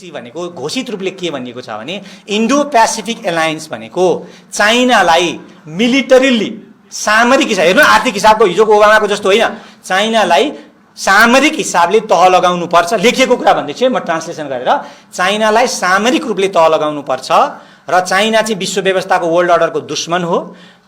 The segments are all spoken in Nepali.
एमसीसी भनेको घोषित रूपले के भनिएको छ भने इन्डो पेसिफिक एलायन्स भनेको चाइनालाई मिलिटरीली सामरिक हिसाब हेर्नु आर्थिक हिसाबको हिजोको ओबामाको जस्तो होइन चाइनालाई सामरिक हिसाबले तह लगाउनु पर्छ लेखिएको कुरा भन्दैछु म ट्रान्सलेसन गरेर चाइनालाई सामरिक रूपले तह लगाउनु पर्छ र चाइना चाहिँ विश्व व्यवस्थाको वर्ल्ड अर्डरको दुश्मन हो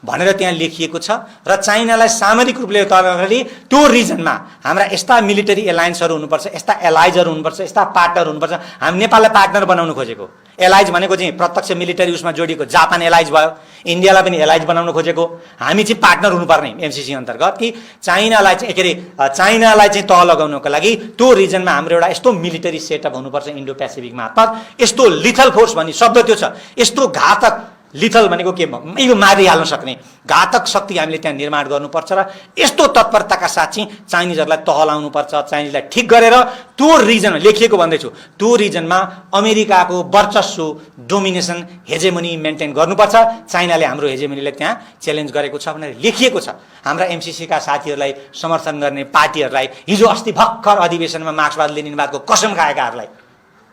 भनेर त्यहाँ लेखिएको छ र चाइनालाई सामरिक रूपले तह गर्दाखेरि त्यो रिजनमा हाम्रा यस्ता मिलिटरी एलायन्सहरू हुनुपर्छ यस्ता एलाइजहरू हुनुपर्छ यस्ता पार्टनर हुनुपर्छ हामी नेपाललाई पार्टनर बनाउनु खोजेको एलाइज भनेको चाहिँ प्रत्यक्ष मिलिटरी उसमा जोडिएको जापान एलाइज भयो इन्डियालाई पनि एलाइज बनाउन खोजेको हामी चाहिँ पार्टनर हुनुपर्ने एमसीसी अन्तर्गत कि चाइनालाई चाहिँ के अरे चाइनालाई चाहिँ तह लगाउनको लागि त्यो रिजनमा हाम्रो एउटा यस्तो मिलिटरी सेटअप हुनुपर्छ इन्डो पेसिफिक मार्फत यस्तो लिथल फोर्स भन्ने शब्द त्यो छ यस्तो घातक लिथल भनेको के यो मारिहाल्न सक्ने घातक शक्ति हामीले त्यहाँ निर्माण गर्नुपर्छ र यस्तो तत्परताका साथ चाहिँ चाइनिजहरूलाई तह लाउनुपर्छ चाइनिजलाई ठिक गरेर त्यो रिजनमा लेखिएको भन्दैछु त्यो रिजनमा अमेरिकाको वर्चस्व डोमिनेसन हेजेमनी मेन्टेन गर्नुपर्छ चाइनाले हाम्रो हेजेमनीलाई त्यहाँ च्यालेन्ज गरेको छ भनेर लेखिएको छ हाम्रा एमसीसीका साथीहरूलाई समर्थन गर्ने पार्टीहरूलाई हिजो अस्ति भर्खर अधिवेशनमा मार्क्सवाद लेनिनवादको कसम खाएकाहरूलाई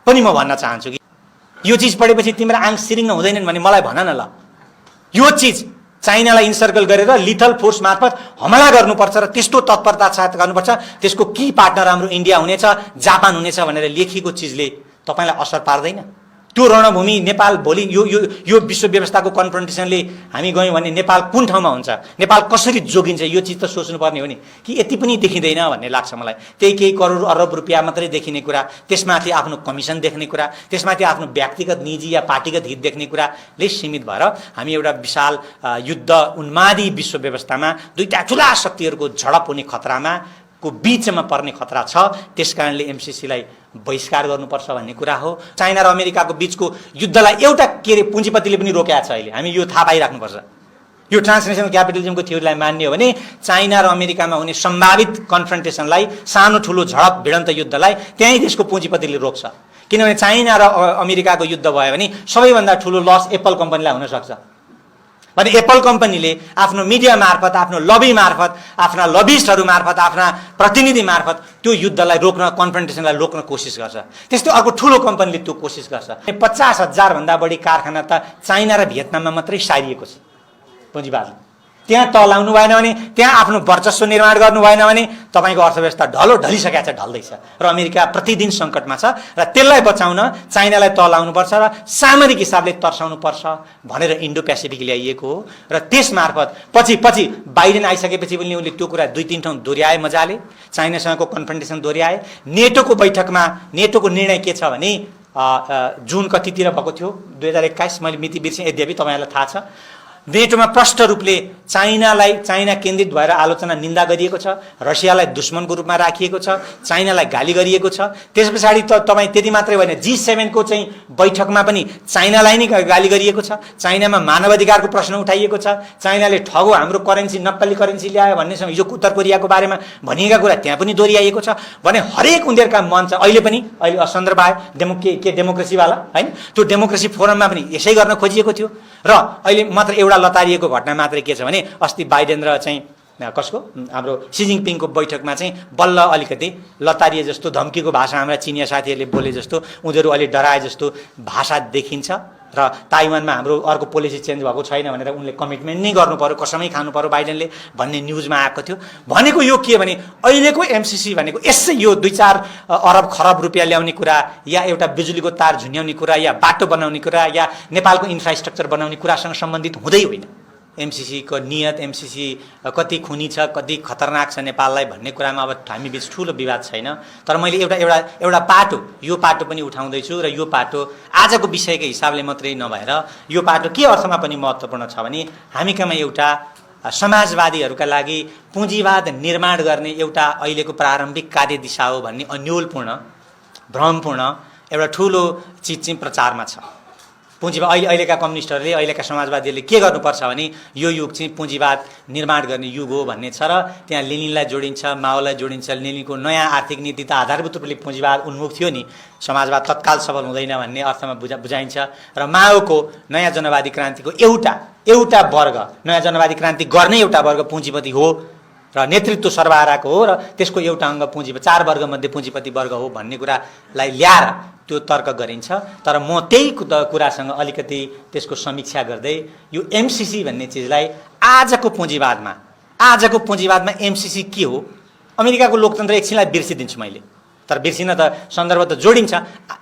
पनि म भन्न चाहन्छु कि यो चीज पढेपछि तिम्रो आङ सिरिङ्ग हुँदैनन् भने मलाई भन न ल यो चीज चाइनालाई इन्सर्कल गरेर लिथल फोर्स मार्फत हमला गर्नुपर्छ र त्यस्तो तत्परता साथ गर्नुपर्छ त्यसको की पार्टनर हाम्रो इन्डिया हुनेछ जापान हुनेछ भनेर लेखिएको चिजले तपाईलाई असर पार्दैन त्यो रणभूमि नेपाल भोलि यो विश्व व्यवस्थाको कन्फ्रन्टेसनले हामी गयौँ भने नेपाल कुन ठाउँमा हुन्छ नेपाल कसरी जोगिन्छ यो चिज त सोच्नुपर्ने हो नि कि यति पनि देखिँदैन भन्ने लाग्छ मलाई त्यही केही करोड अरब रुपियाँ मात्रै देखिने कुरा त्यसमाथि आफ्नो कमिसन देख्ने कुरा त्यसमाथि आफ्नो व्यक्तिगत निजी या पार्टीगत हित देख्ने कुराले सीमित भएर हामी एउटा विशाल युद्ध उन्मादी विश्व व्यवस्थामा दुईटा ठुला शक्तिहरूको झडप हुने खतरामा को बीचमा पर्ने खतरा छ त्यसकारणले एमसीसीलाई बहिष्कार गर्नुपर्छ भन्ने कुरा हो चाइना र अमेरिकाको बीचको युद्धलाई एउटा के रे पुँजीपतिले पनि रोकेको छ अहिले हामी यो थाहा पाइराख्नुपर्छ यो ट्रान्सनेसनल क्यापिटलिजमको थ्योरीलाई मान्ने हो भने चाइना र अमेरिकामा हुने सम्भावित कन्फ्रन्टेसनलाई सानो ठुलो झडप भिडन्त युद्धलाई त्यही देशको पुँजीपतिले रोक्छ किनभने चाइना र अमेरिकाको युद्ध भयो भने सबैभन्दा ठुलो लस एप्पल कम्पनीलाई हुन सक्छ भने एप्पल कम्पनीले आफ्नो मिडिया मार्फत आफ्नो लबी मार्फत आफ्ना लबिस्टहरू मार्फत आफ्ना प्रतिनिधि मार्फत त्यो युद्धलाई रोक्न कन्फ्रन्टेसनलाई रोक्न कोसिस गर्छ त्यस्तो अर्को ठुलो कम्पनीले त्यो कोसिस गर्छ 50,000 भन्दा बढी कारखाना त चाइना र भियतनाममा मात्रै सारिएको छ पुँजीवादले त्यहाँ तह लाउनु भएन भने त्यहाँ आफ्नो वर्चस्व निर्माण गर्नु भएन भने तपाईको अर्थव्यवस्था ढलिसकेको छ ढल्दैछ र अमेरिका प्रतिदिन सङ्कटमा छ र त्यसलाई बचाउन चाइनालाई तह लाउनुपर्छ र सामरिक हिसाबले तर्साउनु पर्छ भनेर इन्डो पेसिफिक ल्याइएको हो र त्यसमार्फत पछि बाइडेन आइसकेपछि पनि उनले त्यो कुरा 2-3 ठाउँ दोहोऱ्याए मजाले चाइनासँगको कन्फ्रन्टेसन दोहोऱ्याए नेटोको बैठकमा नेटोको निर्णय के छ भने जुन कतितिर भएको थियो 2021 मैले मिति बिर्सेँ यद्यपि तपाईहरुलाई थाहा छ नेटोमा प्रष्ट रूपले चाइना केन्द्रित भएर आलोचना निन्दा गरिएको छ रसियालाई दुश्मनको रूपमा राखिएको छ चाइनालाई गाली गरिएको छ त्यसपछाडि त तपाई त्यति मात्रै होइन G7 को चाहिँ बैठकमा पनि चाइनालाई नै गाली गरिएको छ चाइनामा मानवाधिकारको प्रश्न उठाइएको छ चाइनाले ठगो हाम्रो करेन्सी नक्कली करेन्सी ल्यायो भन्नेसँग हिजो उत्तर कोरियाको बारेमा भनिएका कुरा त्यहाँ पनि दोहोऱ्याइएको छ भने हरेक उनीहरुका मन छ अहिले सन्दर्भ आयो डेमोक्रेसीवाला हैन त्यो डेमोक्रेसी फोरममा पनि यसै गर्न खोजिएको थियो र अहिले मात्र एउटा लतारिएको घटना मात्रै के छ भने अस्ति बाइडेन र चाहिँ कसको हाम्रो सी जिनपिङको बैठकमा चाहिँ बल्ल अलिकति लतारिए जस्तो धम्कीको भाषा हाम्रा चिनिया साथीहरूले बोले जस्तो उनीहरू अलि डराए जस्तो भाषा देखिन्छ र ताइवानमा हाम्रो अर्को पोलिसी चेन्ज भएको छैन भनेर उनले कमिटमेन्ट नै गर्नु पर्यो कसमै खानु पर्यो बाइडेनले भन्ने न्युजमा आएको थियो भनेको यो के भने अहिलेको एमसीसी भनेको यसै यो 2-4 अरब खरब रुपियाँ ल्याउने कुरा या एउटा बिजुलीको तार झुन्याउने कुरा या बाटो बनाउने कुरा या नेपालको इन्फ्रास्ट्रक्चर बनाउने कुरासँग सम्बन्धित हुँदै होइन एमसीसी को नियत एमसीसी कति खुनी छ कति खतरनाक छ नेपाललाई भन्ने कुरामा अब हामी बीच ठूलो विवाद छैन तर मैले एउटा पाटो यो पाटो पनि उठाउँदै छु र यो पाटो आजको विषयको हिसाबले मात्रै नभएर यो पाटो के अर्थमा पनि महत्त्वपूर्ण छ भने हामी कहाँ एउटा समाजवादीहरूका लागि पुँजीवाद निर्माण गर्ने एउटा अहिलेको प्रारम्भिक कार्यदिशा हो भन्ने अन्योलपूर्ण भ्रमपूर्ण एउटा ठूलो चीज चाहिँ प्रचारमा छ पुँजीवाद अहिलेका कम्युनिस्टहरूले अहिलेका समाजवादीहरूले के गर्नुपर्छ भने यो युग चाहिँ पुँजीवाद निर्माण गर्ने युग हो भन्ने छ र त्यहाँ लेनिनलाई जोडिन्छ माओलाई जोडिन्छ लेनिनको नयाँ आर्थिक नीति त आधारभूत रूपले पुँजीवाद उन्मुख थियो नि समाजवाद तत्काल सफल हुँदैन भन्ने अर्थमा बुझाइन्छ र माओको नयाँ जनवादी क्रान्तिको एउटा वर्ग नयाँ जनवादी क्रान्ति गर्ने एउटा वर्ग पुँजीपति हो र नेतृत्व सर्वहाराको हो र त्यसको एउटा अङ्ग पुँजीपति 4 वर्ग मध्ये पुँजीपति वर्ग हो भन्ने कुरालाई ल्याएर त्यो तर्क गरिन्छ। तर म त्यही कुरासँग अलिकति त्यसको समीक्षा गर्दै यो एमसीसी भन्ने चिजलाई आजको पुँजीवादमा एमसीसी के हो? अमेरिकाको लोकतन्त्र एकछिनलाई बिर्सिदिन्छु मैले, तर बिर्सिन त सन्दर्भ त जोडिन्छ।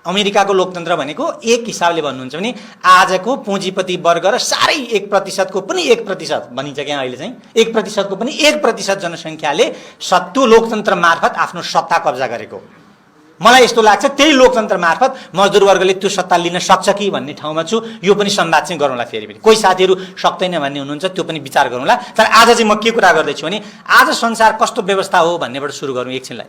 अमेरिकाको लोकतन्त्र भनेको एक हिसाबले भन्नुहुन्छ भने आजको पुँजीपति वर्ग र साह्रै 1%को पनि 1% भनिन्छ क्या अहिले चाहिँ 1%को पनि 1% जनसङ्ख्याले त्यो लोकतन्त्र मार्फत आफ्नो सत्ता कब्जा गरेको। मलाई यस्तो लाग्छ त्यही लोकतन्त्र मार्फत मजदुर वर्गले त्यो सत्ता लिन सक्छ कि भन्ने ठाउँमा छु। यो पनि संवाद चाहिँ गरौँला। फेरि पनि कोही साथीहरू सक्दैन भन्ने हुनुहुन्छ, त्यो पनि विचार गरौँला। तर आज चाहिँ म के कुरा गर्दैछु भने आज संसार कस्तो व्यवस्था हो भन्नेबाट सुरु गरौँ एकछिनलाई।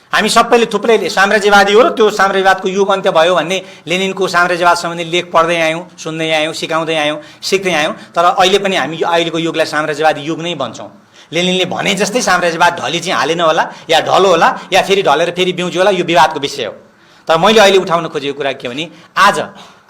हामी सबैले थुप्रैले साम्राज्यवादी हो र त्यो साम्राज्यवादको युग अन्त्य भयो भन्ने लेनिनको साम्राज्यवाद सम्बन्धी लेख पढ्दै आयौँ, सुन्दै आयौँ, सिकाउँदै आयौँ, सिक्दै आयौँ। तर अहिले पनि हामी अहिलेको युगलाई साम्राज्यवादी युग नै भन्छौँ। लेनिनले भने जस्तै साम्राज्यवाद ढली चाहिँ हालेन होला या ढलो होला या फेरि ढलेर फेरि बिउज्यो होला, यो विवादको विषय हो। तर मैले अहिले उठाउन खोजेको कुरा के भने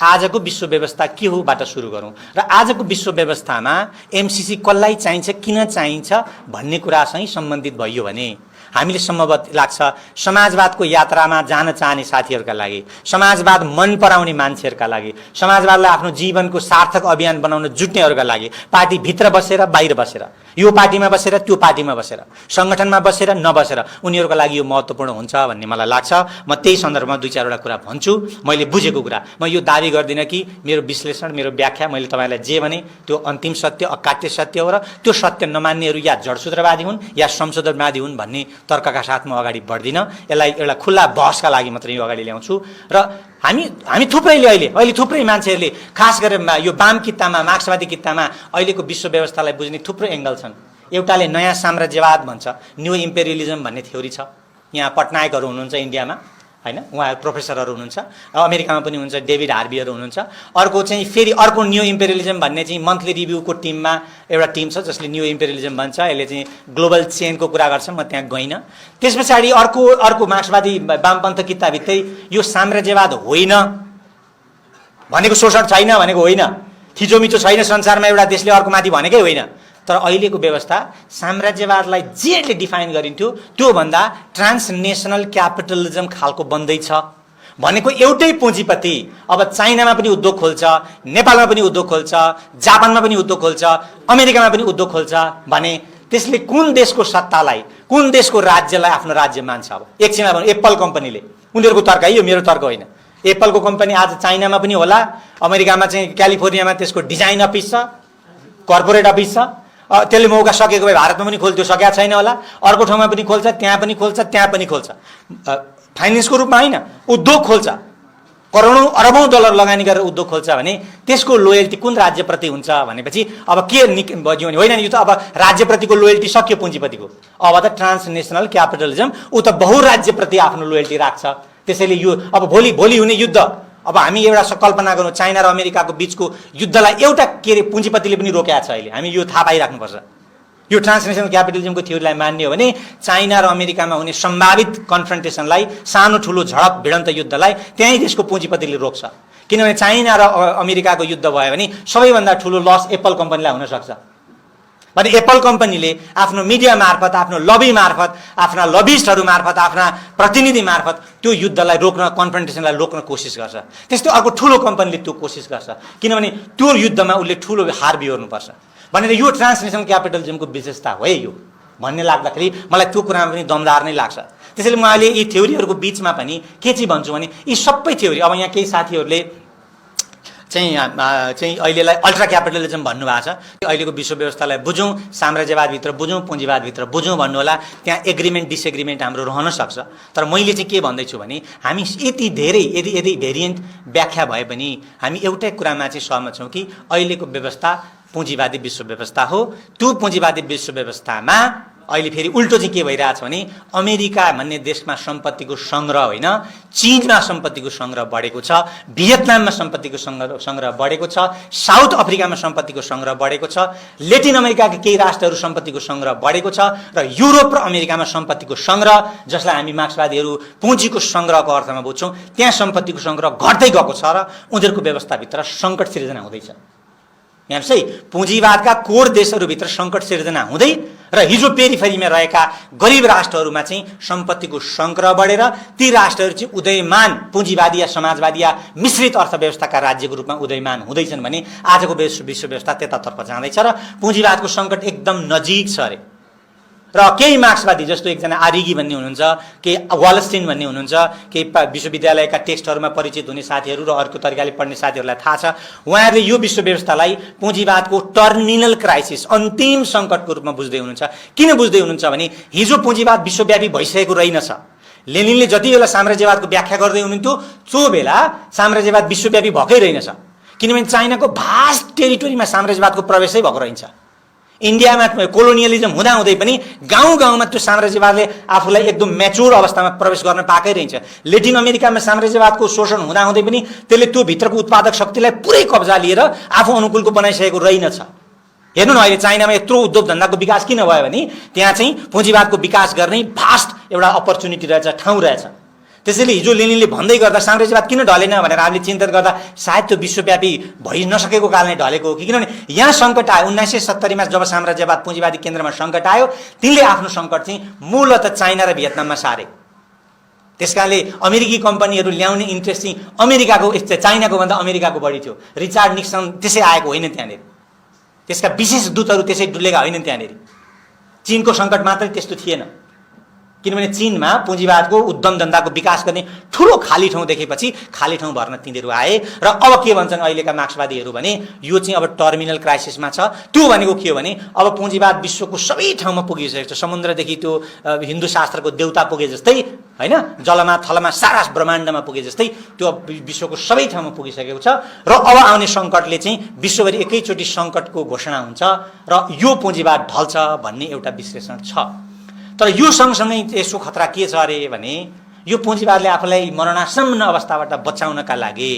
आजको विश्व व्यवस्था के हो बाट सुरु गरौँ र आजको विश्व व्यवस्थामा एमसीसी कसलाई चाहिन्छ, किन चाहिन्छ भन्ने कुरासँग सम्बन्धित भयो भने हामीले सम्भवतः लाग्छ समाजवादको यात्रामा जान चाहने साथीहरूका लागि, समाजवाद मन पराउने मान्छेहरूका लागि, समाजवादलाई आफ्नो जीवनको सार्थक अभियान बनाउन जुट्नेहरूका लागि पार्टी भित्र बसेर बाहिर बसेर, यो पार्टीमा बसेर त्यो पार्टीमा बसेर, सङ्गठनमा बसेर नबसेर उनीहरूका लागि यो महत्त्वपूर्ण हुन्छ भन्ने मलाई लाग्छ। म त्यही सन्दर्भमा दुई चारवटा कुरा भन्छु, मैले बुझेको कुरा। म यो दाबी गर्दिनँ कि मेरो विश्लेषण, मेरो व्याख्या मैले तपाईँलाई जे भने त्यो अन्तिम सत्य, अकाट्य सत्य हो र त्यो सत्य नमान्नेहरू या जडसूत्रवादी हुन् या संशोधनवादी हुन् भन्ने तर्कका साथ म अगाडि बढ्दिनँ। यसलाई एउटा खुल्ला बहसका लागि मात्रै यो अगाडि ल्याउँछु। र हामी थुप्रैले अहिले थुप्रै मान्छेहरूले खास गरेर यो वाम कित्तामा, मार्क्सवादी कित्तामा अहिलेको विश्व व्यवस्थालाई बुझ्ने थुप्रो एङ्गल छन्। एउटाले नयाँ साम्राज्यवाद भन्छ, न्यू इम्पेरियलिजम भन्ने थ्योरी छ। यहाँ पटनायकहरू हुनुहुन्छ इन्डियामा, हैन, उहाँहरू प्रोफेसरहरू हुनुहुन्छ, अमेरिकामा पनि हुनुहुन्छ, डेभिड हार्बीहरू हुनुहुन्छ। अर्को चाहिँ फेरि अर्को न्यू इम्पेरियलिजम भन्ने चाहिँ मन्थली रिभ्यूको टिममा एउटा टिम छ जसले न्यू इम्पेरियलिजम भन्छ। यसले चाहिँ ग्लोबल चेनको कुरा गर्छ, म त्यहाँ गइनँ। त्यस पछाडि अर्को मार्क्सवादी वामपन्थ किताबभित्रै यो साम्राज्यवाद होइन भनेको, शोषण छैन भनेको होइन, थिचोमिचो छैन संसारमा एउटा देशले अर्कोमाथि भनेकै होइन। तर अहिलेको व्यवस्था साम्राज्यवादलाई जेले डिफाइन गरिन्थ्यो त्योभन्दा ट्रान्सनेसनल क्यापिटलिजम खालको बन्दैछ। भनेको एउटै पुँजीपति अब चाइनामा पनि उद्योग खोल्छ, नेपालमा पनि उद्योग खोल्छ, जापानमा पनि उद्योग खोल्छ, अमेरिकामा पनि उद्योग खोल्छ भने त्यसले कुन देशको सत्तालाई, कुन देशको राज्यलाई आफ्नो राज्य मान्छ? अब एकछिनमा भनौँ एप्पल कम्पनीले, उनीहरूको तर्क है यो, मेरो तर्क होइन। एप्पलको कम्पनी आज चाइनामा पनि होला, अमेरिकामा चाहिँ क्यालिफोर्नियामा त्यसको डिजाइन अफिस छ, कर्पोरेट अफिस छ। त्यसले मौका सकेको भए भारतमा पनि खोल्थ्यो, सकेका छैन होला। अर्को ठाउँमा पनि खोल्छ, त्यहाँ पनि खोल्छ, त्यहाँ पनि खोल्छ। फाइनेन्सको रूपमा होइन, उद्योग खोल्छ, करोडौँ अरबौँ डलर लगानी गरेर उद्योग खोल्छ भने त्यसको लोयल्टी कुन राज्यप्रति हुन्छ भनेपछि अब के बज्यो भने होइन, यो त अब राज्यप्रतिको लोयल्टी सक्यो पुँजीपतिको, अब त ट्रान्सनेसनल क्यापिटलिजम ऊ त बहुराज्यप्रति आफ्नो लोयल्टी राख्छ। त्यसैले यो अब भोलि हुने युद्ध, अब हामी एउटा कल्पना गरौँ चाइना र अमेरिकाको बिचको युद्धलाई एउटा के अरे पुँजीपतिले पनि रोकेको छ अहिले। हामी यो थाहा पाइराख्नुपर्छ। यो ट्रान्सनेसनल क्यापिटलिजमको थ्योरीलाई मान्ने हो भने चाइना र अमेरिकामा हुने सम्भावित कन्फ्रन्टेसनलाई, सानो ठुलो झडप भिडन्त युद्धलाई त्यही देशको पुँजीपतिले रोक्छ। किनभने चाइना र अमेरिकाको युद्ध भयो भने सबैभन्दा ठुलो लस एप्पल कम्पनीलाई हुनसक्छ। भने एप्पल कम्पनीले आफ्नो मिडिया मार्फत, आफ्नो लबी मार्फत, आफ्ना लबिस्टहरू मार्फत, आफ्ना प्रतिनिधि मार्फत त्यो युद्धलाई रोक्न, कन्फ्रन्टेसनलाई रोक्न कोसिस गर्छ। त्यस्तै अर्को ठुलो कम्पनीले त्यो कोसिस गर्छ, किनभने त्यो युद्धमा उसले ठुलो हार बिहोर्नुपर्छ। भनेर यो ट्रान्सनेसनल क्यापिटलिजमको विशेषता हो यो भन्ने लाग्दाखेरि मलाई त्यो कुरामा पनि दमदार नै लाग्छ। त्यसैले म अहिले यी थ्योरीहरूको बिचमा पनि के चाहिँ भन्छु भने यी सबै थ्योरी, अब यहाँ केही साथीहरूले चाहिँ अहिलेलाई अल्ट्रा क्यापिटलिजम भन्नुभएको छ। अहिलेको विश्व व्यवस्थालाई बुझौँ, साम्राज्यवादभित्र बुझौँ, पुँजीवादभित्र बुझौँ भन्नु होला। त्यहाँ एग्रिमेन्ट डिसएग्रिमेन्ट हाम्रो रहन सक्छ। तर मैले चाहिँ के भन्दैछु भने हामी यति धेरै यदि भेरिएन्ट व्याख्या भए पनि हामी एउटै कुरामा चाहिँ सहमत छौँ कि अहिलेको व्यवस्था पुँजीवादी विश्व व्यवस्था हो। त्यो पुँजीवादी विश्व व्यवस्थामा अहिले फेरि उल्टो चाहिँ के भइरहेछ भने अमेरिका भन्ने देशमा सम्पत्तिको सङ्ग्रह होइन, चीनमा सम्पत्तिको सङ्ग्रह बढेको छ, भियतनाममा सम्पत्तिको सङ्ग्रह बढेको छ, साउथ अफ्रिकामा सम्पत्तिको सङ्ग्रह बढेको छ, लेटिन अमेरिकाका केही राष्ट्रहरू सम्पत्तिको सङ्ग्रह बढेको छ र युरोप र अमेरिकामा सम्पत्तिको सङ्ग्रह, जसलाई हामी मार्क्सवादीहरू पुँजीको सङ्ग्रहको अर्थमा बुझ्छौँ, त्यहाँ सम्पत्तिको सङ्ग्रह घट्दै गएको छ र उनीहरूको व्यवस्थाभित्र सङ्कट सिर्जना हुँदैछ। यहाँ चाहिँ पुँजीवादका कोर देशहरूभित्र सङ्कट सिर्जना हुँदै र हिजो पेरिफेरीमा रहेका गरिब राष्ट्रहरूमा चाहिँ सम्पत्तिको सङ्ग्रह बढेर ती राष्ट्रहरू चाहिँ उदयमान पुँजीवादी या समाजवादी या मिश्रित अर्थव्यवस्थाका राज्यको रूपमा उदयमान हुँदैछन् भने आजको विश्व व्यवस्था त्यतातर्फ जाँदैछ र पुँजीवादको सङ्कट एकदम नजिक छ अरे। र केही मार्क्सवादी जस्तो एकजना आरिगी भन्ने हुनुहुन्छ, केही वालस्टिन भन्ने हुनुहुन्छ, केही विश्वविद्यालयका टेक्स्टहरूमा परिचित हुने साथीहरू र अर्को तरिकाले पढ्ने साथीहरूलाई थाहा छ, उहाँहरूले यो विश्व व्यवस्थालाई पुँजीवादको टर्मिनल क्राइसिस अन्तिम सङ्कटको रूपमा बुझ्दै हुनुहुन्छ। किन बुझ्दै हुनुहुन्छ भने हिजो पुँजीवाद विश्वव्यापी भइसकेको रहेनछ। लेनिनले जति बेला साम्राज्यवादको व्याख्या गर्दै हुनुहुन्थ्यो त्यो बेला साम्राज्यवाद विश्वव्यापी भएकै रहेनछ, किनभने चाइनाको भास्ट टेरिटोरीमा साम्राज्यवादको प्रवेशै भएको रहन्छ। इन्डियामा कोलोनियलिजम हुँदाहुँदै पनि गाउँ गाउँमा त्यो साम्राज्यवादले आफूलाई एकदम म्याच्योर अवस्थामा प्रवेश गर्न पाएकै रहन्छ। लेटिन अमेरिकामा साम्राज्यवादको शोषण हुँदाहुँदै पनि त्यसले त्यो भित्रको उत्पादक शक्तिलाई पुरै कब्जा लिएर आफू अनुकूलको बनाइसकेको रहेनछ। हेर्नु न अहिले चाइनामा यत्रो उद्योग धन्दाको विकास किन भयो भने त्यहाँ चाहिँ पुँजीवादको विकास गर्ने भास्ट एउटा अपर्च्युनिटी रहेछ, ठाउँ रहेछ। त्यसैले हिजो लेनिनले भन्दै गर्दा साम्राज्यवाद किन ढलेन भनेर हामीले चिन्तन गर्दा सायद त्यो विश्वव्यापी भइ नसकेको कारणले ढलेको हो कि किनभने यहाँ सङ्कट आयो 1970मा जब साम्राज्यवाद पुँजीवादी केन्द्रमा सङ्कट आयो तिनले आफ्नो सङ्कट चाहिँ मूलतः चाइना र भियतनाममा सारे। त्यसकारणले अमेरिकी कम्पनीहरू ल्याउने इन्ट्रेस्ट चाहिँ अमेरिकाको चाइनाको भन्दा अमेरिकाको बढी थियो। रिचार्ड निक्सन त्यसै आएको होइन त्यहाँनिर, त्यसका विशेष दूतहरू त्यसै डुलेका होइनन् त्यहाँनिर। चीनको सङ्कट मात्रै त्यस्तो थिएन, किनभने चीनमा पुँजीवादको उद्यम धन्दाको विकास गर्ने ठुलो खाली ठाउँ देखेपछि खाली ठाउँ भर्न तिनीहरू आए। र अब के भन्छन् अहिलेका मार्क्सवादीहरू भने यो चाहिँ अब टर्मिनल क्राइसिसमा छ। त्यो भनेको के हो भने अब पुँजीवाद विश्वको सबै ठाउँमा पुगिसकेको छ। समुद्रदेखि त्यो हिन्दू शास्त्रको देउता पुगे जस्तै होइन, जलमा थलमा सारा ब्रह्माण्डमा पुगे जस्तै त्यो विश्वको सबै ठाउँमा पुगिसकेको छ। र अब आउने सङ्कटले चाहिँ विश्वभरि एकैचोटि सङ्कटको घोषणा हुन्छ र यो पुँजीवाद ढल्छ भन्ने एउटा विश्लेषण छ। तर यो सँगसँगै यसो खतरा के छ अरे भने यो पुँजीवादले आफूलाई मरणासन्न अवस्थाबाट बचाउनका लागि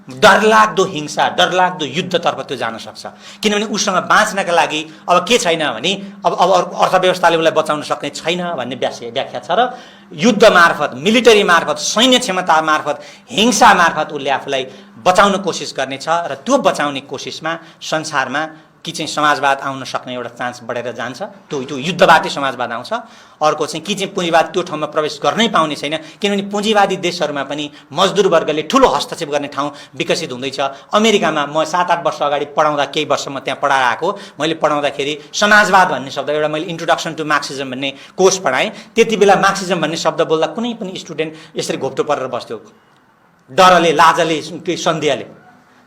डरलाग्दो हिंसा डरलाग्दो युद्धतर्फ त्यो जान सक्छ। किनभने उसँग बाँच्नका लागि अब के छैन भने अब अर्थव्यवस्थाले उसलाई बचाउन सक्ने छैन भन्ने व्याख्या छ। र युद्ध मार्फत, मिलिटरी मार्फत, सैन्य क्षमता मार्फत, हिंसा मार्फत उसले आफूलाई बचाउन कोसिस गर्नेछ। र त्यो बचाउने कोसिसमा संसारमा कि चाहिँ समाजवाद आउन सक्ने एउटा चान्स बढेर जान्छ। त्यो युद्धबाटै समाजवाद आउँछ। अर्को चाहिँ कि चाहिँ पुँजीवाद त्यो ठाउँमा प्रवेश गर्नै पाउने छैन, किनभने पुँजीवादी देशहरूमा पनि मजदुर वर्गले ठुलो हस्तक्षेप गर्ने ठाउँ विकसित हुँदैछ। अमेरिकामा म 7-8 वर्ष अगाडि पढाउँदा, केही वर्ष म त्यहाँ पढाएर आएको, मैले पढाउँदाखेरि समाजवाद भन्ने शब्द, एउटा मैले इन्ट्रोडक्सन टु मार्क्सिजम भन्ने कोर्स पढाएँ। त्यति बेला मार्क्सिजम भन्ने शब्द बोल्दा कुनै पनि स्टुडेन्ट यसरी घोप्टो परेर बस्थ्यो, डरले, लाजले, सन्देहले।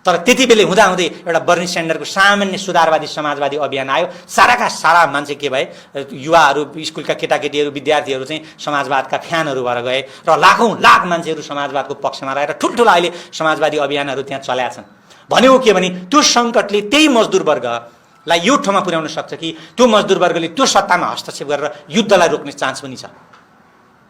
तर त्यति बेला हुँदाहुँदै एउटा बर्नी स्यान्डरको सामान्य सुधारवादी समाजवादी अभियान आयो। साराका सारा मान्छे के भए, युवाहरू, स्कुलका केटाकेटीहरू, विद्यार्थीहरू चाहिँ समाजवादका फ्यानहरू भएर गए र लाखौँ लाख मान्छेहरू समाजवादको पक्षमा रहेर ठुल्ठुला अहिले समाजवादी अभियानहरू त्यहाँ चलेका छन्। भनेको के भने त्यो सङ्कटले त्यही मजदुर वर्गलाई यो ठाउँमा पुर्याउन सक्छ कि त्यो मजदुर वर्गले त्यो सत्तामा हस्तक्षेप गरेर युद्धलाई रोक्ने चान्स पनि छ।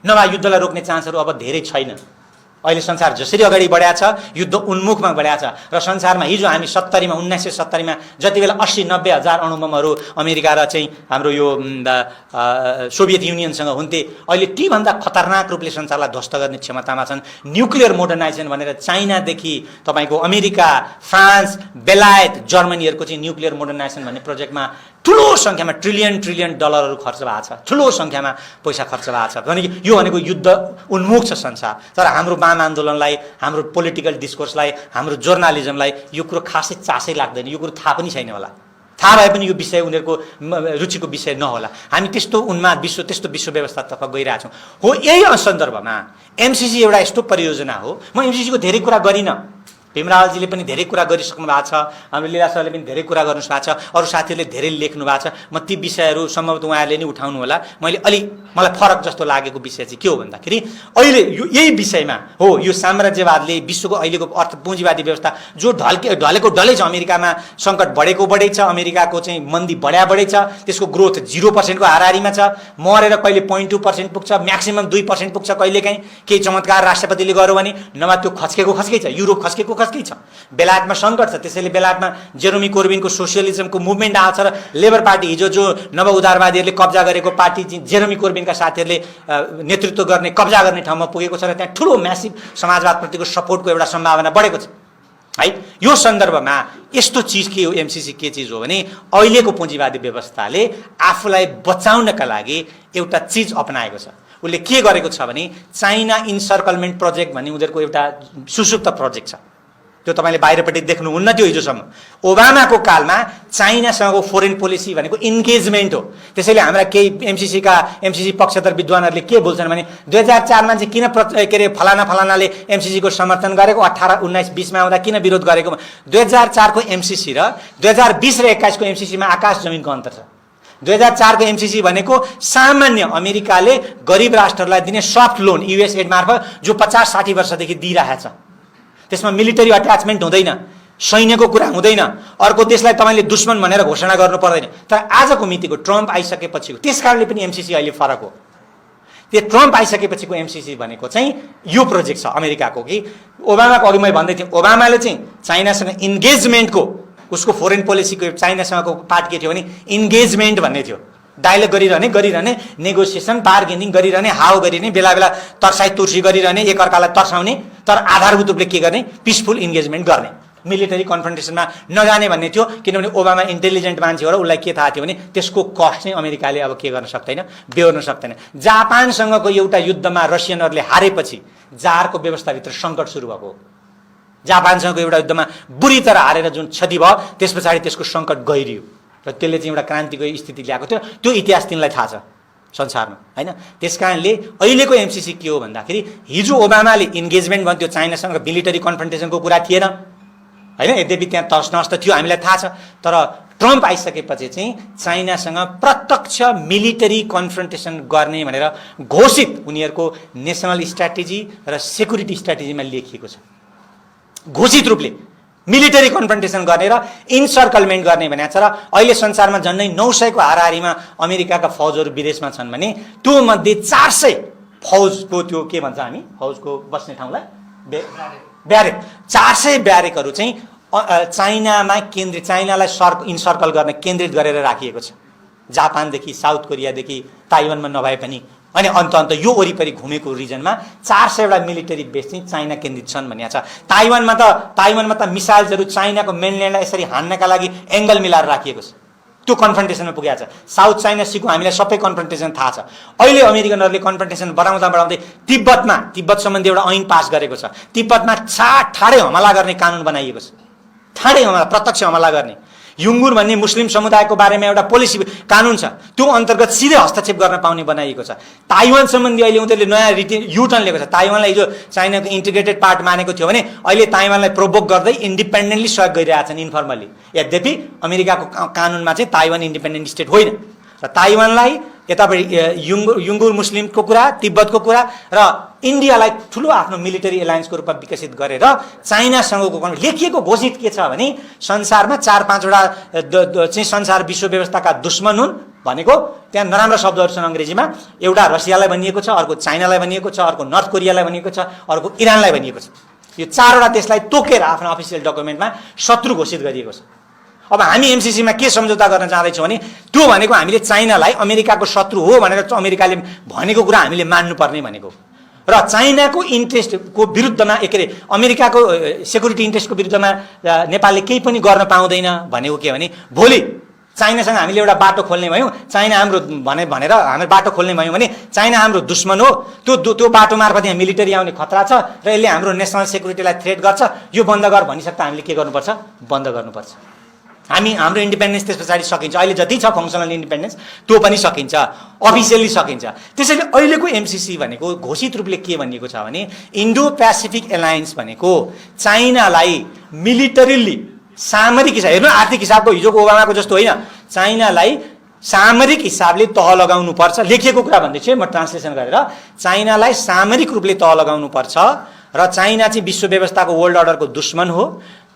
नभए युद्धलाई रोक्ने चान्सहरू अब धेरै छैन। अहिले संसार जसरी अगाडि बढेको छ युद्ध उन्मुखमा बढेको छ। र संसारमा हिजो हामी 1970मा जति बेला 80-90 हजार अणुबमहरू अमेरिका र चाहिँ हाम्रो यो सोभियत युनियनसँग हुन्थे, अहिले तीभन्दा खतरनाक रूपले संसारलाई ध्वस्त गर्ने क्षमतामा छन्। न्युक्लियर मोडर्नाइजेसन भनेर चाइनादेखि तपाईँको अमेरिका, फ्रान्स, बेलायत, जर्मनीहरूको चाहिँ न्युक्लियर मोडर्नाइजेसन भन्ने प्रोजेक्टमा ठुलो सङ्ख्यामा ट्रिलियन डलरहरू खर्च भएको छ, ठुलो सङ्ख्यामा पैसा खर्च भएको छ। भनेको यो भनेको युद्ध उन्मुख छ संसार। तर हाम्रो वाम आन्दोलनलाई, हाम्रो पोलिटिकल डिस्कोर्सलाई, हाम्रो जर्नालिजमलाई यो कुरो खासै चासै लाग्दैन। यो कुरो थाहा पनि छैन होला, थाहा भए पनि यो विषय उनीहरूको रुचिको विषय नहोला। हामी त्यस्तो उन्माद त्यस्तो विश्व व्यवस्थातर्फ गइरहेछौँ। हो, यही सन्दर्भमा एमसिसी एउटा यस्तो परियोजना हो। म एमसिसीको धेरै कुरा गरिनँ, भीमरावजीले पनि धेरै कुरा गरिसक्नु भएको छ, हाम्रो लीला सरले पनि धेरै कुरा गर्नु भएको छ, अरू साथीहरूले धेरै लेख्नु भएको छ। म ती विषयहरू सम्भवतः उहाँहरूले नै उठाउनु होला। मलाई फरक जस्तो लागेको विषय चाहिँ के हो भन्दाखेरि अहिले यही विषयमा हो, यो साम्राज्यवादले विश्वको अहिलेको अर्थ पुँजीवादी व्यवस्था जो ढलेको ढलै छ। अमेरिकामा सङ्कट बढेको छ, अमेरिकाको चाहिँ मन्दी बढै छ, त्यसको ग्रोथ 0% को हाराहारीमा छ, मरेर कहिले 0.2% पुग्छ, म्याक्सिमम 2% पुग्छ कहिलेकाहीँ। केही चमत्कार राष्ट्रपतिले गर्यो भने, नभए त्यो खस्कै छ। युरोप खस्केको छ, बेलायतमा सङ्कट छ। त्यसैले बेलायतमा जेरोमी कोर्बिनको सोसियलिजमको मुभमेन्ट आउँछ र लेबर पार्टी, हिजो जो नव उदारवादीहरूले कब्जा गरेको पार्टी जेरोमी कोर्बिनका साथीहरूले नेतृत्व गर्ने, कब्जा गर्ने ठाउँमा पुगेको छ र त्यहाँ ठुलो म्यासिभ समाजवादप्रतिको सपोर्टको एउटा सम्भावना बढेको छ। है। यो सन्दर्भमा यस्तो चिज के हो, एमसीसी के चिज हो भने अहिलेको पुँजीवादी व्यवस्थाले आफूलाई बचाउनका लागि एउटा चिज अपनाएको छ। उसले के गरेको छ भने चाइना इन्सर्कलमेन्ट प्रोजेक्ट भन्ने उनीहरूको एउटा सुसुप्त प्रोजेक्ट छ। त्यो तपाईँले बाहिरपट्टि देख्नुहुन्न थियो हिजोसम्म। ओबामाको कालमा चाइनासँगको फोरेन पोलिसी भनेको इन्गेजमेन्ट हो। त्यसैले हाम्रा केही एमसीसी पक्षधर विद्वानहरूले के बोल्छन् भने 2004मा चाहिँ किन के अरे फलानाले एमसीसीको समर्थन गरेको, 18, 19, 20मा आउँदा किन विरोध गरेको। 2004को एमसीसी र 2020 र 21को एमसीसीमा आकाश जमिनको अन्तर छ। 2004को एमसीसी भनेको सामान्य अमेरिकाले गरिब राष्ट्रहरूलाई दिने सफ्ट लोन युएसएड मार्फत जो 50-60 वर्षदेखि दिइरहेछ। त्यसमा मिलिटरी अट्याचमेन्ट हुँदैन, सैन्यको कुरा हुँदैन, अर्को देशलाई तपाईँले दुश्मन भनेर घोषणा गर्नु पर्दैन। तर आजको मितिको ट्रम्प आइसकेपछिको त्यस कारणले पनि एमसीसी अहिले फरक हो। त्यो ट्रम्प आइसकेपछिको एमसीसी भनेको चाहिँ यो प्रोजेक्ट छ अमेरिकाको कि ओबामाको अघि मैले भन्दै थिएँ, ओबामाले चाहिँ चाइनासँग इन्गेजमेन्टको उसको फोरेन पोलिसीको चाइनासँगको पार्ट के थियो भने इन्गेजमेन्ट भन्ने थियो। डायलग गरिरहने नेगोसिएसन बार्गेनिङ गरिरहने, हाउ गरिरहने, बेला बेला तर्साई तुर्सी गरिरहने, एकअर्कालाई तर्साउने, तर आधारभूत रूपले के गर्ने पिसफुल इन्गेजमेन्ट गर्ने, मिलिटरी कन्फ्रन्टेसनमा नजाने भन्ने थियो। किनभने ओबामा इन्टेलिजेन्ट मान्छे हो र उसलाई के थाहा थियो भने त्यसको कस्ट चाहिँ अमेरिकाले अब के गर्न सक्दैन, बेहोर्न सक्दैन। जापानसँगको एउटा युद्धमा रसियनहरूले हारेपछि जारको व्यवस्थाभित्र सङ्कट सुरु भएको हो। जापानसँगको एउटा युद्धमा बुरी तरह हारेर जुन क्षति भयो त्यस पछाडि त्यसको सङ्कट गहिरियो र त्यसले चाहिँ एउटा क्रान्तिको स्थिति ल्याएको थियो। त्यो इतिहास तिनलाई थाहा छ संसारमा, होइन। त्यसकारणले अहिलेको एमसीसी के हो भन्दाखेरि हिजो ओबामाले इन्गेजमेन्ट भन्थ्यो, चाइनासँग मिलिटरी कन्फ्रन्टेसनको कुरा थिएन, होइन। यद्यपि त्यहाँ तस नस त थियो, हामीलाई थाहा छ। तर ट्रम्प आइसकेपछि चाहिँ चाइनासँग प्रत्यक्ष मिलिटरी कन्फ्रन्टेसन गर्ने भनेर घोषित उनीहरूको नेसनल स्ट्राटेजी र सेक्युरिटी स्ट्राटेजीमा लेखिएको छ। घोषित रूपले मिलिटरी कन्फ्रन्टेसन गर्ने र इन्सर्कलमेन्ट गर्ने भनेको छ। र अहिले संसारमा झन्डै 900को हाराहारीमा अमेरिकाका फौजहरू विदेशमा छन् भने त्यो मध्ये 400 फौजको त्यो के भन्छ हामी फौजको बस्ने ठाउँलाई ब्यारेक 400 ब्यारेकहरू चाहिँ चाइनामा केन्द्रित, चाइनालाई इन्सर्कल गर्न केन्द्रित गरेर राखिएको छ। जापानदेखि साउथ कोरियादेखि ताइवानमा नभए पनि अनि अन्त यो वरिपरि घुमेको रिजनमा 400वटा मिलिटरी बेस चाहिँ चाइना केन्द्रित छन् भनिएको छ। ताइवानमा त मिसाइल्सहरू चाइनाको मेनल्यान्डलाई यसरी हान्नका लागि एङ्गल मिलाएर राखिएको छ। त्यो कन्फ्रन्टेसनमा पुगेको छ। साउथ चाइना सीको हामीलाई सबै कन्फ्रन्टेसन थाहा छ। अहिले अमेरिकनहरूले कन्फ्रन्टेसन बढाउँदै तिब्बत सम्बन्धी एउटा ऐन पास गरेको छ। तिब्बतमा ठाडै हमला गर्ने कानुन बनाइएको छ। ठाडै हमला, प्रत्यक्ष हमला गर्ने। युङ्गुर भन्ने मुस्लिम समुदायको बारेमा एउटा पोलिसी कानुन छ, त्यो अन्तर्गत सिधै हस्तक्षेप गर्न पाउने बनाइएको छ। ताइवान सम्बन्धी अहिले उनीहरूले नयाँ युटर्न लिएको छ। ताइवानलाई हिजो चाइनाको इन्टिग्रेटेड पार्ट मानेको थियो भने अहिले ताइवानलाई प्रोभोक गर्दै इन्डिपेन्डेन्टली सहयोग गरिरहेछन् इन्फर्मली। यद्यपि अमेरिकाको कानुनमा चाहिँ ताइवान इन्डिपेन्डेन्ट स्टेट होइन र ताइवानलाई यतापट्टि युङ्गुर मुस्लिमको कुरा, तिब्बतको कुरा र इन्डियालाई ठुलो आफ्नो मिलिटरी एलायन्सको रूपमा विकसित गरेर चाइनासँगको लेखिएको घोषित के छ भने संसारमा 4-5वटा चाहिँ संसार विश्व व्यवस्थाका दुश्मन हुन् भनेको त्यहाँ नराम्रो शब्दहरू छन् अङ्ग्रेजीमा। एउटा रसियालाई भनिएको छ, अर्को चाइनालाई भनिएको छ, अर्को नर्थ कोरियालाई भनिएको छ, अर्को इरानलाई भनिएको छ। यो 4वटा देशलाई तोकेर आफ्नो अफिसियल डकुमेन्टमा शत्रु घोषित गरिएको छ। अब हामी एमसीसीमा के सम्झौता गर्न चाहँदैछौँ भने त्यो भनेको हामीले चाइनालाई अमेरिकाको शत्रु हो भनेर अमेरिकाले भनेको कुरा हामीले मान्नुपर्ने भनेको र चाइनाको इन्ट्रेस्टको विरुद्धमा के अरे अमेरिकाको सेक्युरिटी इन्ट्रेस्टको विरुद्धमा नेपालले केही पनि गर्न पाउँदैन भनेको के भने भोलि चाइनासँग हामीले एउटा बाटो खोल्ने भयौँ, चाइना हाम्रो भनेर हामी बाटो खोल्ने भयौँ भने चाइना हाम्रो दुश्मन हो, त्यो बाटो मार्फत यहाँ मिलिटरी आउने खतरा छ र यसले हाम्रो नेसनल सेक्युरिटीलाई थ्रेट गर्छ, यो बन्द गर भनिसक्दा हामीले के गर्नुपर्छ? बन्द गर्नुपर्छ। हाम्रो इन्डिपेन्डेन्स त्यस पछाडि सकिन्छ। अहिले जति छ फङ्सनल इन्डिपेन्डेन्स त्यो पनि सकिन्छ, अफिसियल्ली सकिन्छ। त्यसैले अहिलेको एमसीसी भनेको घोषित रूपले के भनिएको छ भने इन्डो पेसिफिक एलायन्स भनेको चाइनालाई मिलिटरीली सामरिक हिसाब, हेर्नु आर्थिक हिसाबको हिजोको ओबामाको जस्तो होइन, चाइनालाई सामरिक हिसाबले तह लगाउनु पर्छ। लेखिएको कुरा भन्दैछु म ट्रान्सलेसन गरेर, चाइनालाई सामरिक रूपले तह लगाउनु पर्छ र चाइना चाहिँ विश्व व्यवस्थाको वर्ल्ड अर्डरको दुश्मन हो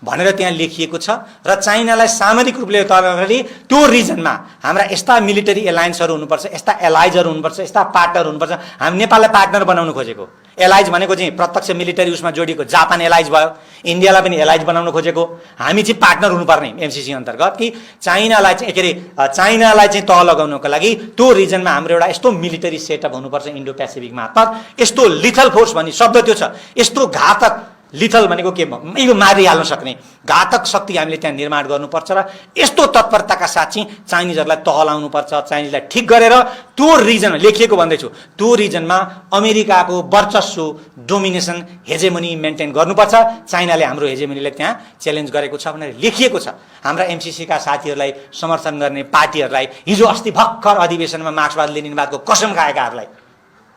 भनेर त्यहाँ लेखिएको छ र चाइनालाई सामरिक रूपले तर्दाखेरि त्यो रिजनमा हाम्रा यस्ता मिलिटरी एलायन्सहरू हुनुपर्छ, यस्ता एलाइजहरू हुनुपर्छ, यस्ता पार्टनर हुनुपर्छ। हामी नेपाललाई पार्टनर बनाउनु खोजेको, एलाइज भनेको चाहिँ प्रत्यक्ष मिलिटरी उसमा जोडिएको जापान एलाइज भयो, इन्डियालाई पनि एलाइज बनाउनु खोजेको। हामी चाहिँ पार्टनर हुनुपर्ने एमसीसी अन्तर्गत कि चाइनालाई चाहिँ के अरे चाइनालाई चाहिँ तह लगाउनको लागि त्यो रिजनमा हाम्रो एउटा यस्तो मिलिटरी सेटअप हुनुपर्छ इन्डो पेसिफिक मार्फत। यस्तो लिथल फोर्स भन्ने शब्द त्यो छ, यस्तो घातक लिथल भनेको के यो मारिहाल्न सक्ने घातक शक्ति हामीले त्यहाँ निर्माण गर्नुपर्छ र यस्तो तत्परताका साथ चाहिँ चाइनिजहरूलाई तहलाउनुपर्छ, चाइनिजलाई ठिक गरेर त्यो रिजन लेखिएको भन्दैछु, त्यो रिजनमा अमेरिकाको वर्चस्व, डोमिनेसन, हेजेमनी मेन्टेन गर्नुपर्छ। चाइनाले हाम्रो हेजेमनीलाई त्यहाँ च्यालेन्ज गरेको छ भनेर लेखिएको छ। हाम्रा एमसिसीका साथीहरूलाई समर्थन गर्ने पार्टीहरूलाई हिजो अस्ति भर्खर अधिवेशनमा मार्क्सवाद लेनिनवादको कसम खाएकाहरूलाई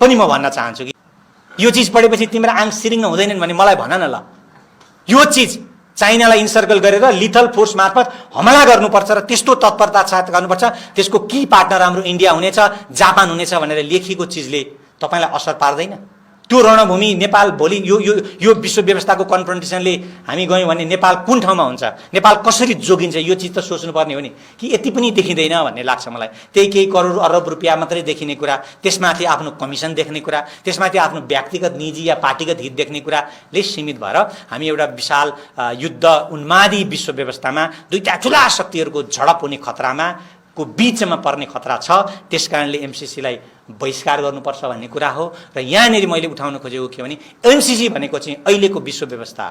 पनि म भन्न चाहन्छु कि यो चिज पढेपछि तिम्रो आङ सिरिङ्ग हुँदैनन् भने मलाई भन न ल। यो चिज चाइनालाई इन्सर्कल गरेर लिथल फोर्स मार्फत हमला गर्नुपर्छ र त्यस्तो तत्परता साथ गर्नुपर्छ। त्यसको की पार्टनर हाम्रो इन्डिया हुनेछ, जापान हुनेछ भनेर लेखिएको चिजले तपाईँलाई असर पार्दैन? त्यो रणभूमि नेपाल भोलि यो विश्व व्यवस्थाको कन्फ्रन्टेसनले हामी गयौँ भने नेपाल कुन ठाउँमा हुन्छ, नेपाल कसरी जोगिन्छ, यो चिज त सोच्नुपर्ने हो नि कि यति पनि देखिँदैन भन्ने लाग्छ मलाई। त्यही केही करोड अरब रुपियाँ मात्रै देखिने कुरा, त्यसमाथि आफ्नो कमिसन देख्ने कुरा, त्यसमाथि आफ्नो व्यक्तिगत निजी या पार्टीगत हित देख्ने कुराले सीमित भएर हामी एउटा विशाल युद्ध उन्मादी विश्व व्यवस्थामा दुईटा ठुला शक्तिहरूको झडप हुने खतरामा को बीचमा पर्ने खतरा छ। त्यसकारणले एमसिसीलाई बहिष्कार गर्नुपर्छ भन्ने कुरा हो। र यहाँनिर मैले उठाउन खोजेको के भने एमसिसी भनेको चाहिँ अहिलेको विश्व व्यवस्था,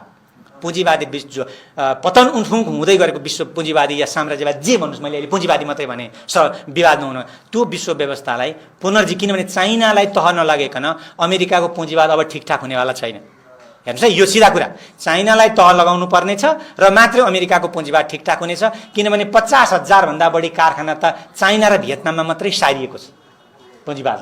पुँजीवादी विश्व पतन उन्मुख हुँदै गरेको विश्व पुँजीवादी या साम्राज्यवादी जे भन्नुहोस्, मैले अहिले पुँजीवादी मात्रै भने विवाद नहुन, त्यो विश्व व्यवस्थालाई पुनर्जी, किनभने चाइनालाई तह नलागेकन अमेरिकाको पुँजीवाद अब ठिकठाक हुनेवाला छैन। हेर्नुहोस् है, यो सिधा कुरा, चाइनालाई तह लगाउनु पर्नेछ र मात्रै अमेरिकाको पुँजीवाद ठिकठाक हुनेछ। किनभने 50,000 भन्दा बढी कारखाना त चाइना र भियतनाममा मात्रै सारिएको छ पुँजीवाद।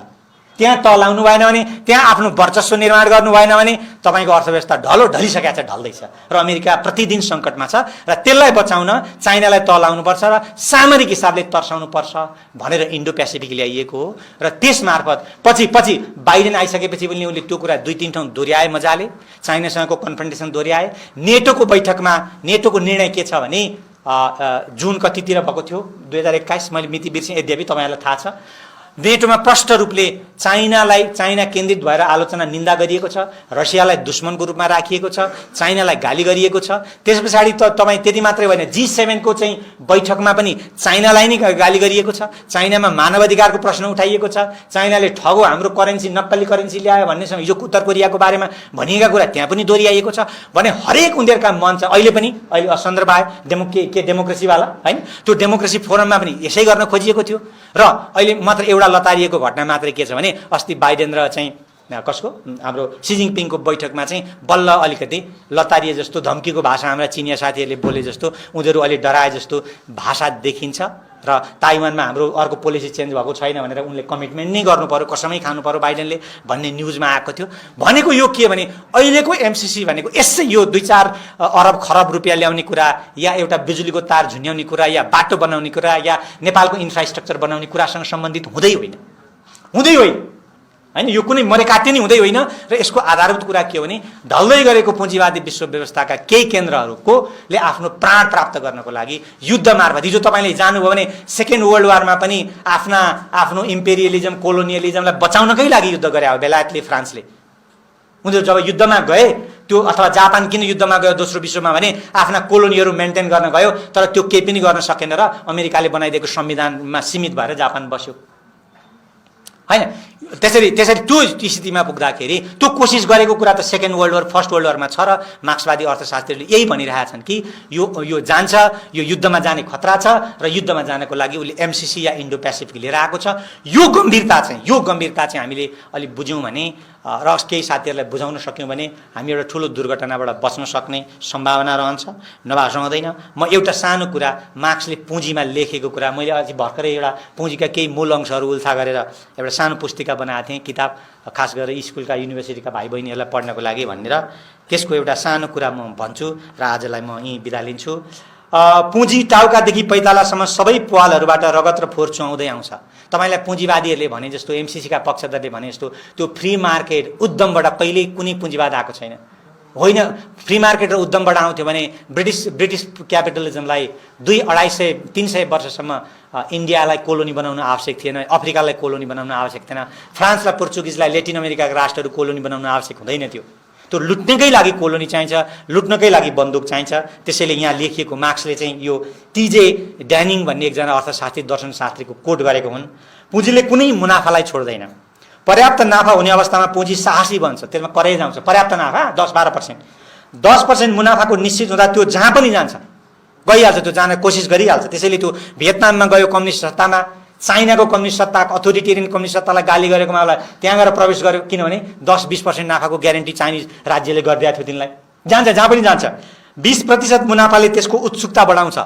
त्यहाँ तह लाउनु भएन भने, त्यहाँ आफ्नो वर्चस्व निर्माण गर्नु भएन भने तपाईँको अर्थव्यवस्था ढलो ढलिसकेको छ, ढल्दैछ र अमेरिका प्रतिदिन सङ्कटमा छ र त्यसलाई बचाउन चाइनालाई तह लाउनुपर्छ र सामरिक हिसाबले तर्साउनुपर्छ भनेर इन्डो पेसिफिक ल्याइएको हो। र त्यसमार्फत पछि बाइडेन आइसकेपछि पनि उनले त्यो कुरा 2-3 ठाउँ दोहोऱ्याए, मजाले चाइनासँगको कन्फ्रन्टेसन दोहोऱ्याए। नेटोको बैठकमा नेटोको निर्णय के छ भने जुन कतितिर भएको थियो 2021, मैले मिति बिर्सेँ, यद्यपि तपाईँहरूलाई थाहा छ, नेटोमा प्रष्ट रूपले चाइना केन्द्रित भएर आलोचना निन्दा गरिएको छ, रसियालाई दुश्मनको रूपमा राखिएको छ, चाइनालाई गाली गरिएको छ। त्यस पछाडि त तपाईँ त्यति मात्रै होइन, G7 को चाहिँ बैठकमा पनि चाइनालाई नै गाली गरिएको छ, चाइनामा मानवाधिकारको प्रश्न उठाइएको छ, चाइनाले ठगो हाम्रो करेन्सी नक्कली करेन्सी ल्यायो भन्नेसँग हिजो उत्तर कोरियाको बारेमा भनिएका कुरा त्यहाँ पनि दोहोऱ्याइएको छ भने हरेक उनीहरूका मन छ। अहिले सन्दर्भ आयो डेमोक्रेसीवाला होइन, त्यो डेमोक्रेसी फोरममा पनि यसै गर्न खोजिएको थियो। र अहिले मात्र एउटा लतारिएको घटना मात्रै के छ भने अस्ति बाइडेन र चाहिँ कसको हाम्रो सी जिनपिङको बैठकमा चाहिँ बल्ल अलिकति लतारिए जस्तो, धम्कीको भाषा हाम्रा चिनिया साथीहरूले बोले जस्तो, उनीहरू अलि डराए जस्तो भाषा देखिन्छ। र ताइवानमा हाम्रो अर्को पोलिसी चेन्ज भएको छैन भनेर उनले कमिटमेन्ट नै गर्नु पर्यो, कसमै खानु पर्यो बाइडेनले भन्ने न्युजमा आएको थियो। भनेको यो के भने अहिलेको एमसिसी भनेको यसै यो 2-4 अरब खरब रुपियाँ ल्याउने कुरा या एउटा बिजुलीको तार झुन्याउने कुरा या बाटो बनाउने कुरा या नेपालको इन्फ्रास्ट्रक्चर बनाउने कुरासँग सम्बन्धित हुँदै होइन होइन, यो कुनै मरेकाट्य नै हुँदै होइन। र यसको आधारभूत कुरा के हो भने ढल्दै गरेको पुँजीवादी विश्व व्यवस्थाका केही केन्द्रहरूकोले आफ्नो प्राण प्राप्त गर्नको लागि युद्ध मार्फत, हिजो तपाईँले जानुभयो भने सेकेन्ड वर्ल्ड वारमा पनि आफ्नो इम्पेरियलिजम, कोलोनियलिजमलाई बचाउनकै लागि युद्ध गरे हो बेलायतले, फ्रान्सले। उनीहरू जब युद्धमा गए त्यो, अथवा जापान किन युद्धमा गयो दोस्रो विश्वमा भने आफ्ना कोलोनीहरू मेन्टेन गर्न गयो, तर त्यो केही पनि गर्न सकेन र अमेरिकाले बनाइदिएको संविधानमा सीमित भएर जापान बस्यो होइन। त्यसरी त्यो स्थितिमा पुग्दाखेरि त्यो कोसिस गरेको कुरा त second world war, first world वारमा छ र मार्क्सवादी अर्थशास्त्रीहरूले यही भनिरहेछन् कि यो जान्छ, यो युद्धमा जाने खतरा छ र युद्धमा जानको लागि उसले एमसिसी या इन्डो पेसिफिक लिएर आएको छ। यो गम्भीरता चाहिँ हामीले अलिक बुझ्यौँ भने र केही साथीहरूलाई बुझाउन सक्यौँ भने हामी एउटा ठुलो दुर्घटनाबाट बच्न सक्ने सम्भावना रहन्छ, नभए हुँदैन। म एउटा सानो कुरा, मार्क्सले पुँजीमा लेखेको कुरा, मैले अझै भर्खरै एउटा पुँजीका केही मूल अंशहरू उल्था गरेर एउटा सानो पुस्तिका बनाएको थिएँ, किताब, खास गरेर स्कुलका युनिभर्सिटीका भाइ बहिनीहरूलाई पढ्नको लागि भनेर। त्यसको एउटा सानो कुरा म भन्छु र आजलाई म यहीँ बिदा लिन्छु। पुँजी टाउकादेखि पैतालासम्म सबै पालहरूबाट रगत र फोहोर चुहाउँदै आउँछ। तपाईँलाई पुँजीवादीहरूले भने जस्तो, एमसिसीका पक्षधरले भने जस्तो त्यो फ्री मार्केट उद्यमबाट कहिल्यै कुनै पुँजीवाद आएको छैन होइन। फ्री मार्केट र उद्यमबाट आउँथ्यो भने ब्रिटिस क्यापिटलिजमलाई 200-250-300 वर्षसम्म इन्डियालाई कोलोनी बनाउन आवश्यक थिएन, अफ्रिकालाई कोलोनी बनाउन आवश्यक थिएन, फ्रान्सलाई, पोर्चुगिजलाई, लेटिन अमेरिकाका राष्ट्रहरू कोलोनी बनाउन आवश्यक हुँदैन थियो। त्यो लुट्नकै लागि कोलोनी चाहिन्छ, लुट्नकै लागि बन्दुक चाहिन्छ। त्यसैले यहाँ लेखिएको मार्क्सले चाहिँ यो टिजे ड्यानिङ भन्ने एकजना अर्थशास्त्री, दर्शनशास्त्रीको कोट गरेको हुन्। पुँजीले कुनै मुनाफालाई छोड्दैन। पर्याप्त नाफा हुने अवस्थामा पुँजी साहसी बन्छ, त्यसमा करेज आउँछ। पर्याप्त नाफा 10-12%, 10% मुनाफाको निश्चित हुँदा त्यो जहाँ पनि जान्छ, गइहाल्छ, त्यो जान कोसिस गरिहाल्छ। त्यसैले त्यो भियतनाममा गयो कम्युनिस्ट सत्तामा, चाइनाको कम्युनिस्ट सत्ता, अथोरिटेरियन कम्युनिस्ट सत्तालाई गाली गरेकोमा उसलाई त्यहाँ गएर प्रवेश गर्यो, किनभने 10-20% नाफाको ग्यारेन्टी चाइनिज राज्यले गरिदिएको थियो तिनलाई। जान्छ, जहाँ पनि जान्छ। 20% मुनाफाले त्यसको उत्सुकता बढाउँछ।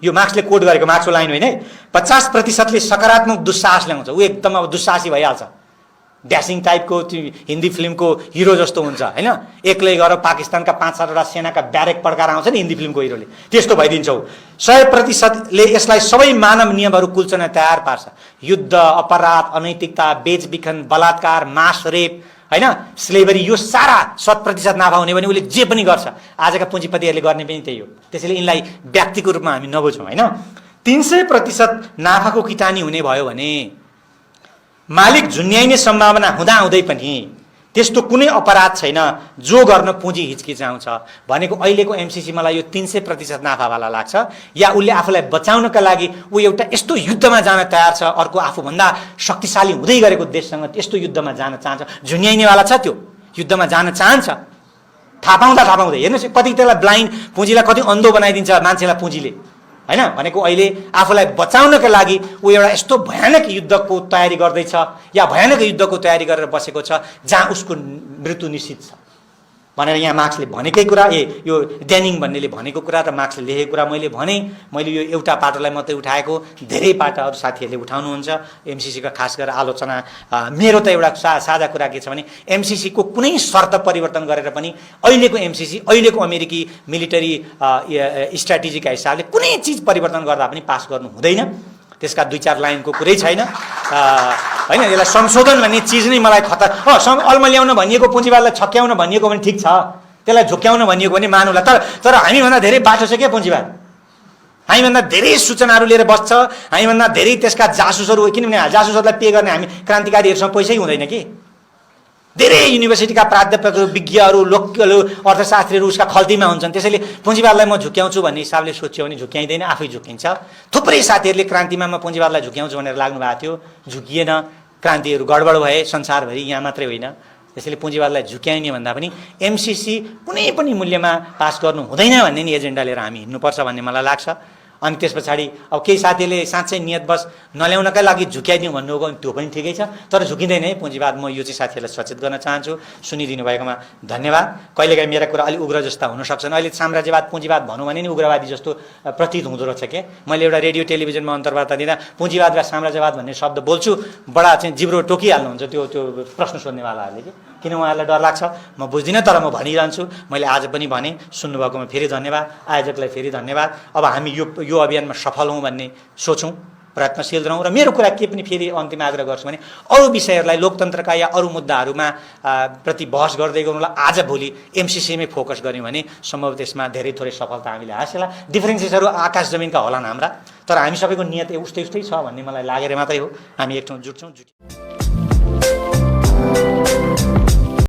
यो मार्क्सले कोट गरेको, मार्क्सको लाइन होइन है। 50%ले सकारात्मक दुस्साहस ल्याउँछ, ऊ एकदम अब दुस्साहसी भइहाल्छ, ड्यासिङ टाइपको त्यो हिन्दी फिल्मको हिरो जस्तो हुन्छ होइन। एक्लै गएर पाकिस्तानका 5-7वटा सेनाका ब्यारेक पड्काएर आउँछ नि हिन्दी फिल्मको हिरोले, त्यस्तो भइदिन्छ ऊ। 100%ले यसलाई सबै मानव नियमहरू कुल्चन तयार पार्छ। युद्ध, अपराध, अनैतिकता, बेचबिखन, बलात्कार, मास रेप होइन, स्लेभरी, यो सारा 100% नाफा हुने भने उसले जे पनि गर्छ। आजका पुँजीपतिहरूले गर्ने पनि त्यही हो। त्यसैले यिनलाई व्यक्तिको रूपमा हामी नबुझौँ होइन। 300% नाफाको किटानी हुने भयो भने मालिक झुन्याइने सम्भावना हुँदाहुँदै पनि त्यस्तो कुनै अपराध छैन जो गर्न पुँजी हिचकिचाउँछ भनेको। अहिलेको एमसीसी मलाई यो 300% नाफावाला लाग्छ, या उसले आफूलाई बचाउनका लागि ऊ एउटा यस्तो युद्धमा जान तयार छ, अर्को आफूभन्दा शक्तिशाली हुँदै गरेको देशसँग त्यस्तो युद्धमा जान चाहन्छ। झुन्याइनेवाला छ, त्यो युद्धमा जान चाहन्छ। थाहा पाउँदै हेर्नुहोस् कति त्यसलाई ब्लाइन्ड, पुँजीलाई कति अन्धो बनाइदिन्छ मान्छेलाई पुँजीले होइन। भनेको अहिले आफूलाई बचाउनका लागि ऊ एउटा यस्तो भयानक युद्धको तयारी गर्दैछ, या भयानक युद्धको तयारी गरेर बसेको छ जहाँ उसको मृत्यु निश्चित छ भनेर यहाँ मार्क्सले भनेकै कुरा, यो ड्यानिङ भन्नेले भनेको कुरा र मार्क्सले लेखेको कुरा मैले भने। मैले यो एउटा पाटोलाई मात्रै उठाएको, धेरै पाटाहरू साथीहरूले उठाउनुहुन्छ एमसीसीका, खास गरेर आलोचना। मेरो त एउटा साझा कुरा के छ भने एमसीसीको कुनै शर्त परिवर्तन गरेर पनि अहिलेको एमसीसी, अहिलेको अमेरिकी मिलिटरी स्ट्राटेजीका हिसाबले कुनै चिज परिवर्तन गर्दा पनि पास गर्नु हुँदैन। त्यसका 2-4 लाइनको कुरै छैन होइन। यसलाई संशोधन भन्ने चिज नै मलाई अल्मल्याउन भनिएको, पुँजीवादलाई छक्याउन भनिएको भने ठिक छ, त्यसलाई झुक्याउन भनिएको भने मानुला। तर हामीभन्दा धेरै बाटो छ क्या पुँजीवाद। हामीभन्दा धेरै सूचनाहरू लिएर बस्छ, हामीभन्दा धेरै त्यसका जासुसहरू, किनभने जासुसहरूलाई पे गर्ने हामी क्रान्तिकारीहरूसँग पैसै हुँदैन कि। धेरै युनिभर्सिटीका प्राध्यापकहरू, विज्ञहरू, लोकलहरू, अर्थशास्त्रीहरू उसका खल्तीमा हुन्छन्। त्यसैले पुँजीवादलाई म झुक्याउँछु भन्ने हिसाबले सोच्यो भने झुक्याइँदैन, आफै झुकिन्छ। थुप्रै साथीहरूले क्रान्तिमा म पुँजीवादलाई झुक्याउँछु भनेर लाग्नु भएको थियो, झुकिएन। क्रान्तिहरू गडबड भए संसारभरि, यहाँ मात्रै होइन। त्यसैले पुँजीवादलाई झुक्याइने भन्दा पनि एमसीसी कुनै पनि मूल्यमा पास गर्नु हुँदैन भन्ने नि एजेन्डा लिएर हामी हिँड्नुपर्छ भन्ने मलाई लाग्छ। अनि त्यस पछाडि अब केही साथीहरूले साँच्चै नियतबस नल्याउनकै लागि झुक्याइदिउँ भन्नुभयो भने त्यो पनि ठिकै छ, तर झुकिँदैन है पुँजीवाद। म यो चाहिँ साथीहरूलाई सचेत गर्न चाहन्छु। सुनिदिनु भएकोमा धन्यवाद। कहिलेकाहीँ मेरा कुरा अलिक उग्र जस्ता हुन सक्छन्। अहिले साम्राज्यवाद पुँजीवाद भनौँ भने नि उग्रवादी जस्तो प्रतीत हुँदो रहेछ के। मैले एउटा रेडियो टेलिभिजनमा अन्तर्वार्ता दिँदा पुँजीवाद र साम्राज्यवाद भन्ने शब्द बोल्छु, बडा चाहिँ जिब्रो टोकिहाल्नुहुन्छ त्यो प्रश्न सोध्नेवालाहरूले कि किन उहाँहरूलाई डर लाग्छ म बुझ्दिनँ, तर म भनिरहन्छु। मैले आज पनि भने, सुन्नुभएकोमा फेरि धन्यवाद, आयोजकलाई फेरि धन्यवाद। अब हामी यो अभियानमा सफल हौँ भन्ने सोचौँ, प्रयत्नशील रहौँ। र मेरो कुरा के पनि फेरि अन्तिम आग्रह गर्छु भने अरू विषयहरूलाई, लोकतन्त्रका या अरू मुद्दाहरूमा प्रति बहस गर्दै गर्नुलाई आज भोलि एमसीसीमै फोकस गऱ्यौँ भने सम्भव त्यसमा धेरै थोरै सफलता हामीले हासिल। डिफ्रेन्सेसहरू आकाश जमिनका होलान् हाम्रा, तर हामी सबैको नियत उस्तै छ भन्ने मलाई लागेर मात्रै हो हामी एक ठाउँ जुट्छौँ।